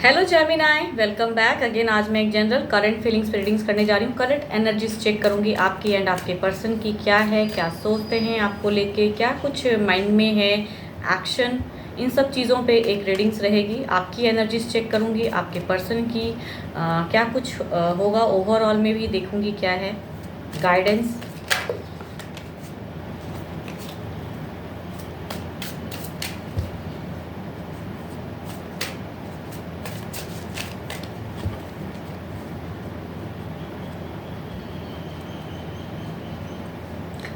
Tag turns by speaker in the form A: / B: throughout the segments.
A: Hello Gemini, welcome back again. आज मैं एक जनरल करंट फीलिंग्स रीडिंग्स करने जा रही हूँ। करंट एनर्जीज चेक करूँगी आपकी एंड आपके पर्सन की क्या है, क्या सोचते हैं आपको लेके, क्या कुछ माइंड में है, एक्शन, इन सब चीज़ों पे एक रीडिंग्स रहेगी। आपकी एनर्जीज चेक करूँगी, आपके पर्सन की क्या कुछ होगा, ओवरऑल में भी देखूँगी क्या है गाइडेंस।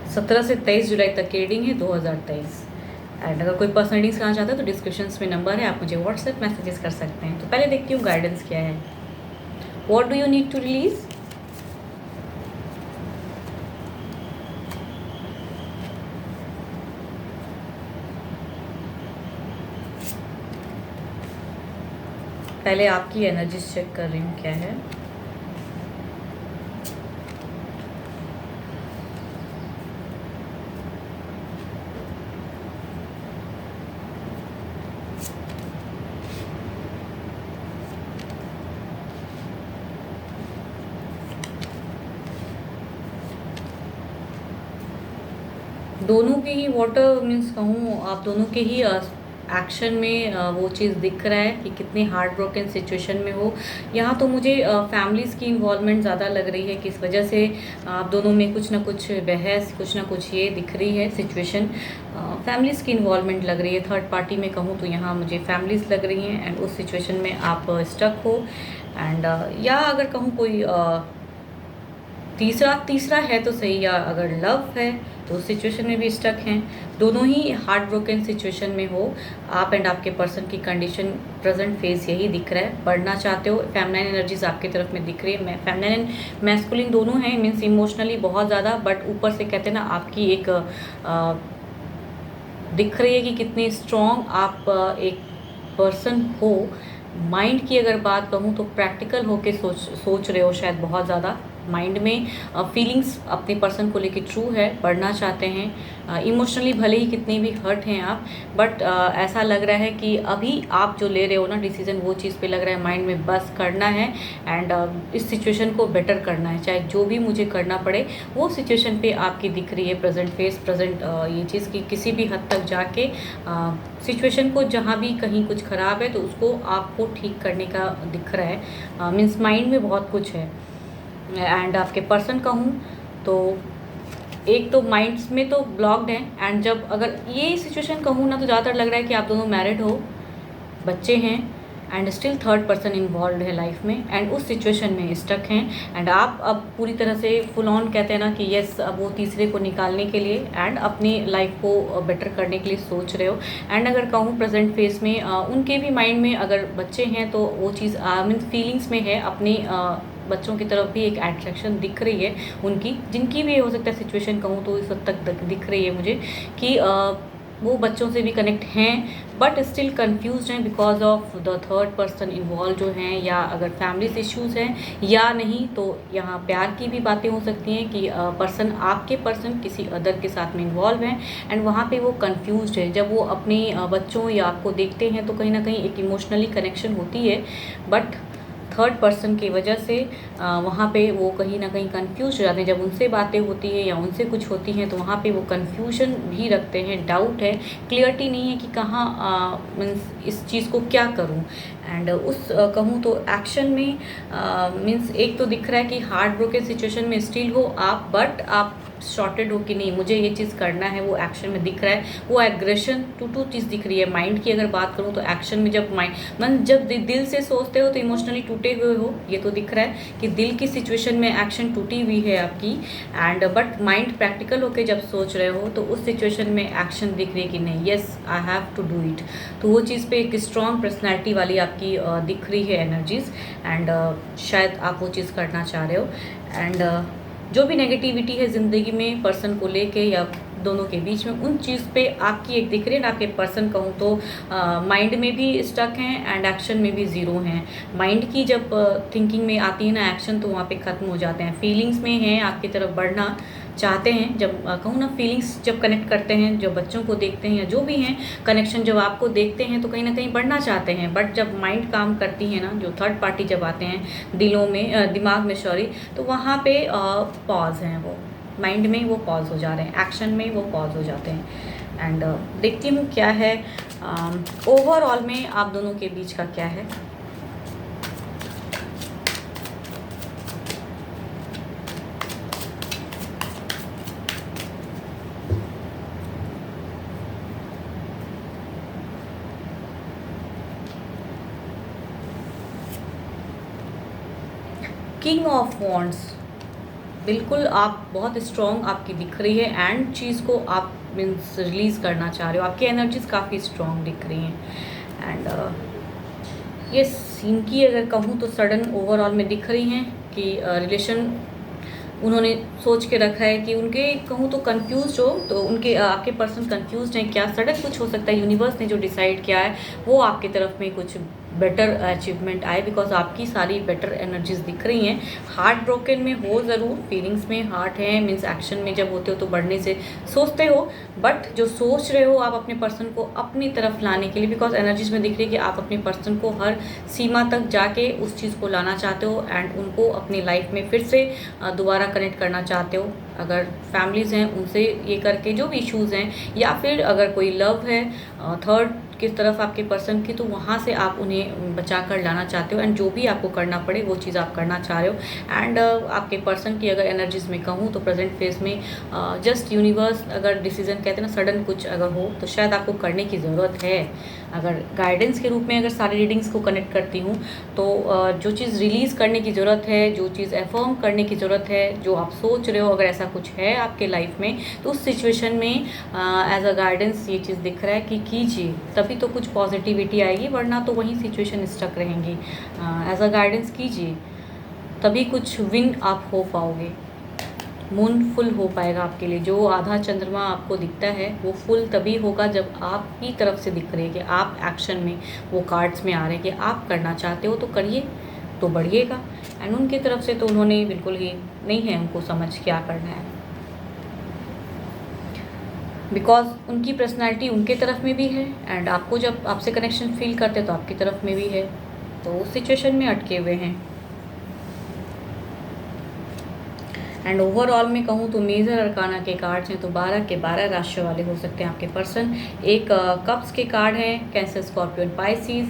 A: सत्रह से 23 जुलाई तक की रीडिंग है 2023। एंड अगर कोई पर्सनल रीडिंग्स करना चाहता है तो डिस्क्रिप्शन में नंबर है, आप मुझे व्हाट्सएप मैसेजेस कर सकते हैं। तो पहले देखती हूँ गाइडेंस क्या है। What do you need to release? पहले आपकी एनर्जीज चेक कर रही हूँ क्या है। दोनों के ही वाटर मीन्स कहूँ, आप दोनों के ही एक्शन में वो चीज़ दिख रहा है कि कितने हार्ट ब्रोकन सिचुएशन में हो। यहाँ तो मुझे फैमिलीज़ की इन्वॉल्वमेंट ज़्यादा लग रही है कि इस वजह से आप दोनों में कुछ ना कुछ बहस, कुछ ना कुछ ये दिख रही है सिचुएशन। फैमिलीज़ की इन्वॉल्वमेंट लग रही है। थर्ड पार्टी में कहूँ तो यहाँ मुझे फैमिलीज़ लग रही हैं एंड उस सिचुएशन में आप स्टक हो। एंड या अगर कहूँ कोई तीसरा है तो सही, या अगर लव है तो उस सिचुएशन में भी स्टक हैं। दोनों ही हार्ट ब्रोकन सिचुएशन में हो आप एंड आपके पर्सन की कंडीशन प्रेजेंट फेज यही दिख रहा है। बढ़ना चाहते हो, फेमिनाइन एनर्जीज आपकी तरफ में दिख रही है। फेमिनाइन एंड मैस्कुलिन दोनों हैं, मीन्स इमोशनली बहुत ज़्यादा, बट ऊपर से कहते हैं ना आपकी एक दिख रही है कि कितनी स्ट्रॉन्ग आप एक पर्सन हो। माइंड की अगर बात कहूँ तो प्रैक्टिकल होके सोच रहे हो शायद बहुत ज़्यादा। माइंड में फीलिंग्स अपने पर्सन को लेके ट्रू है, बढ़ना चाहते हैं। इमोशनली भले ही कितनी भी हर्ट हैं आप, बट ऐसा लग रहा है कि अभी आप जो ले रहे हो ना डिसीजन, वो चीज़ पे लग रहा है माइंड में बस करना है एंड इस सिचुएशन को बेटर करना है, चाहे जो भी मुझे करना पड़े। वो सिचुएशन पे आपकी दिख रही है प्रेजेंट फेस, प्रेजेंट ये चीज़ की किसी भी हद तक जाके सिचुएशन को जहाँ भी कहीं कुछ ख़राब है तो उसको आपको ठीक करने का दिख रहा है। मीन्स माइंड में बहुत कुछ है। एंड आपके पर्सन कहूँ तो एक तो माइंड्स में तो ब्लॉक्ड है, एंड जब अगर ये सिचुएशन कहूँ ना तो ज़्यादातर लग रहा है कि आप दोनों मैरिड हो, बच्चे हैं and still third person involve है लाइफ में एंड उस सिचुएशन में स्टक हैं। एंड आप अब पूरी तरह से फुल ऑन कहते हैं ना कि येस, अब वो तीसरे को निकालने के लिए एंड अपनी लाइफ को बेटर करने के लिए सोच रहे हो। एंड अगर कहूँ प्रेजेंट फेस में उनके भी माइंड में अगर बच्चे हैं तो वो चीज़ मीन्स फीलिंग्स में है, अपनी बच्चों की तरफ भी एक अट्रैक्शन दिख रही है उनकी, जिनकी भी हो सकता है सिचुएशन कहूँ तो इस हद तक दिख रही है मुझे कि वो बच्चों से भी कनेक्ट हैं बट स्टिल कंफ्यूज हैं because of the third person involve जो हैं, या अगर फैमिली इश्यूज़ हैं, या नहीं तो यहाँ प्यार की भी बातें हो सकती हैं कि पर्सन आपके पर्सन किसी अदर के साथ में इन्वॉल्व हैं एंड वहाँ पे वो कंफ्यूज है। जब वो अपने बच्चों या आपको देखते हैं तो कहीं ना कहीं एक इमोशनली कनेक्शन होती है, बट थर्ड पर्सन की वजह से वहाँ पे वो कहीं ना कहीं कंफ्यूज हो जाते हैं। जब उनसे बातें होती है या उनसे कुछ होती हैं तो वहाँ पे वो कंफ्यूजन भी रखते हैं, डाउट है, क्लियरिटी नहीं है कि कहाँ मीन्स इस चीज़ को क्या करूँ। एंड उस कहूँ तो एक्शन में मीन्स एक तो दिख रहा है कि हार्ट ब्रोकन सिचुएशन में स्टिल हो आप, बट आप शॉर्टेड हो कि नहीं मुझे ये चीज़ करना है, वो एक्शन में दिख रहा है। वो एग्रेशन टू चीज़ दिख रही है। माइंड की अगर बात करूँ तो एक्शन में जब जब दिल से सोचते हो तो इमोशनली टूटे हुए हो, ये तो दिख रहा है कि दिल की सिचुएशन में एक्शन टूटी हुई है आपकी। एंड बट माइंड प्रैक्टिकल होके जब सोच रहे हो तो उस सिचुएशन में एक्शन दिख रही है कि नहीं yes I have to do it. तो वो चीज़ पे एक स्ट्रॉन्ग पर्सनैलिटी वाली आपकी दिख रही है एनर्जीज एंड शायद आप वो चीज़ करना चाह रहे हो। एंड जो भी नेगेटिविटी है ज़िंदगी में पर्सन को लेके या दोनों के बीच में, उन चीज़ पे आपकी एक दिख रही है ना। आपके पर्सन कहूँ तो माइंड में भी स्टक हैं एंड एक्शन में भी ज़ीरो हैं। माइंड की जब थिंकिंग में आती है ना एक्शन तो वहाँ पे ख़त्म हो जाते हैं। फीलिंग्स में हैं आपकी तरफ बढ़ना चाहते हैं, जब कहूँ ना फीलिंग्स जब कनेक्ट करते हैं, जब बच्चों को देखते हैं या जो भी हैं कनेक्शन जब आपको देखते हैं तो कहीं ना कहीं बढ़ना चाहते हैं, बट जब माइंड काम करती है ना, जो थर्ड पार्टी जब आते हैं दिमाग में सॉरी, तो वहाँ पे पॉज हैं, वो माइंड में वो पॉज हो जा रहे हैं, एक्शन में वो पॉज हो जाते हैं। एंड देखती हूँ क्या है ओवरऑल में आप दोनों के बीच का क्या है। किंग ऑफ वॉन्ड्स, बिल्कुल आप बहुत स्ट्रॉन्ग आपकी दिख रही है एंड चीज़ को आप मीन्स रिलीज़ करना चाह रहे हो, आपकी एनर्जीज काफ़ी स्ट्रॉन्ग दिख रही हैं। एंड ये सीन की अगर कहूँ तो सडन ओवरऑल में दिख रही हैं कि रिलेशन उन्होंने सोच के रखा है कि उनके कहूँ तो कंफ्यूज हो, तो उनके आपके पर्सन कंफ्यूज हैं, क्या सडन कुछ हो सकता है, यूनिवर्स ने जो डिसाइड किया है वो आपकी तरफ में कुछ बेटर अचीवमेंट आए, बिकॉज आपकी सारी बेटर एनर्जीज दिख रही हैं। हार्ट ब्रोकन में हो ज़रूर, फीलिंग्स में हार्ट है, मीन्स एक्शन में जब होते हो तो बढ़ने से सोचते हो, बट जो सोच रहे हो आप अपने पर्सन को अपनी तरफ लाने के लिए, बिकॉज एनर्जीज में दिख रही है कि आप अपने पर्सन को हर सीमा तक जाके उस चीज़ को लाना चाहते हो एंड उनको अपनी लाइफ में फिर से दोबारा कनेक्ट करना चाहते हो। अगर फैमिलीज़ हैं उनसे ये करके जो भी इश्यूज़ हैं, या फिर अगर कोई लव है थर्ड किस तरफ आपके पर्सन की, तो वहाँ से आप उन्हें बचा कर लाना चाहते हो एंड जो भी आपको करना पड़े वो चीज़ आप करना चाह रहे हो। एंड आपके पर्सन की अगर एनर्जीज में कहूँ तो प्रेजेंट फेज में जस्ट यूनिवर्स अगर डिसीजन कहते हैं ना, सडन कुछ अगर हो तो शायद आपको करने की ज़रूरत है। अगर गाइडेंस के रूप में अगर सारी रीडिंग्स को कनेक्ट करती हूँ तो जो चीज़ रिलीज़ करने की ज़रूरत है, जो चीज़ एफर्म करने की ज़रूरत है, जो आप सोच रहे हो अगर ऐसा कुछ है आपके लाइफ में, तो उस सिचुएशन में एज अ गाइडेंस ये चीज़ दिख रहा है कि कीजिए, तभी तो कुछ पॉजिटिविटी आएगी, वरना तो वहीं सिचुएशन स्टक रहेंगी। एज अ गाइडेंस कीजिए, तभी कुछ विन आप हो पाओगे, मून फुल हो पाएगा आपके लिए। जो आधा चंद्रमा आपको दिखता है वो फुल तभी होगा जब आप ही तरफ से दिख रहे हैं कि आप एक्शन में, वो कार्ड्स में आ रहे हैं कि आप करना चाहते हो तो करिए, तो बढ़िएगा। एंड उनकी तरफ से तो उन्होंने बिल्कुल ही नहीं है उनको समझ क्या करना है, बिकॉज उनकी पर्सनैलिटी उनके तरफ में भी है एंड आपको जब आपसे कनेक्शन फील करते तो आपकी तरफ में भी है, तो उस सिचुएशन में अटके हुए हैं। एंड ओवरऑल में कहूँ तो मेजर अरकाना के कार्ड्स हैं तो 12 के 12 राशि वाले हो सकते हैं आपके पर्सन। एक कप्स के कार्ड हैं, कैंसर, स्कॉर्पियन, पाइसिस।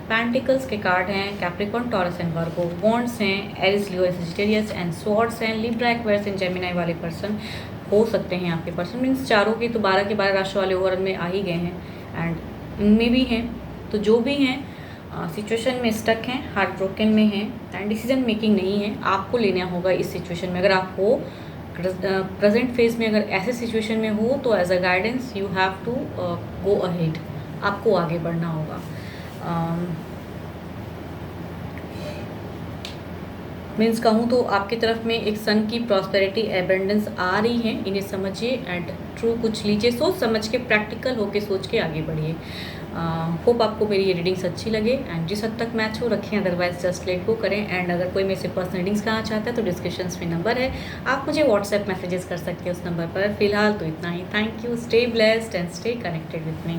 A: पेंटिकल्स के कार्ड हैं, Capricorn, Taurus and Virgo. Wands हैं, Aries, Leo, Sagittarius and swords हैं, लिब्रा, एक्वेरियस एंड जेमिनी वाले पर्सन हो सकते हैं आपके पर्सन। मीन्स चारों के तो 12 के 12 राशि वाले ओवरऑल में आ ही गए हैं एंड इनमें भी हैं, तो जो भी हैं सिचुएशन में स्टक हैं, हार्ट ब्रोकन में हैं एंड डिसीजन मेकिंग नहीं है, आपको लेना होगा इस सिचुएशन में। अगर आप हो प्रेजेंट फेज में, अगर ऐसे सिचुएशन में हो तो as a guidance you have to go ahead, आपको आगे बढ़ना होगा। मीन्स कहूँ तो आपकी तरफ में एक सन की प्रॉस्पेरिटी, एबेंडेंस आ रही है, इन्हें समझिए एंड ट्रू कुछ लीजिए, सोच समझ के, प्रैक्टिकल होके सोच के आगे बढ़िए। होप आपको मेरी ये रीडिंग्स अच्छी लगे एंड जिस हद तक मैच हो रखें, अदरवाइज जस्ट लेट गो करें। एंड अगर कोई मेरे से पर्सनल रीडिंग्स करना चाहता है तो डिस्क्रिप्शन में नंबर है, आप मुझे व्हाट्सएप मैसेजेस कर सकते हैं उस नंबर पर। फिलहाल तो इतना ही। Thank you, stay blessed and stay connected with me.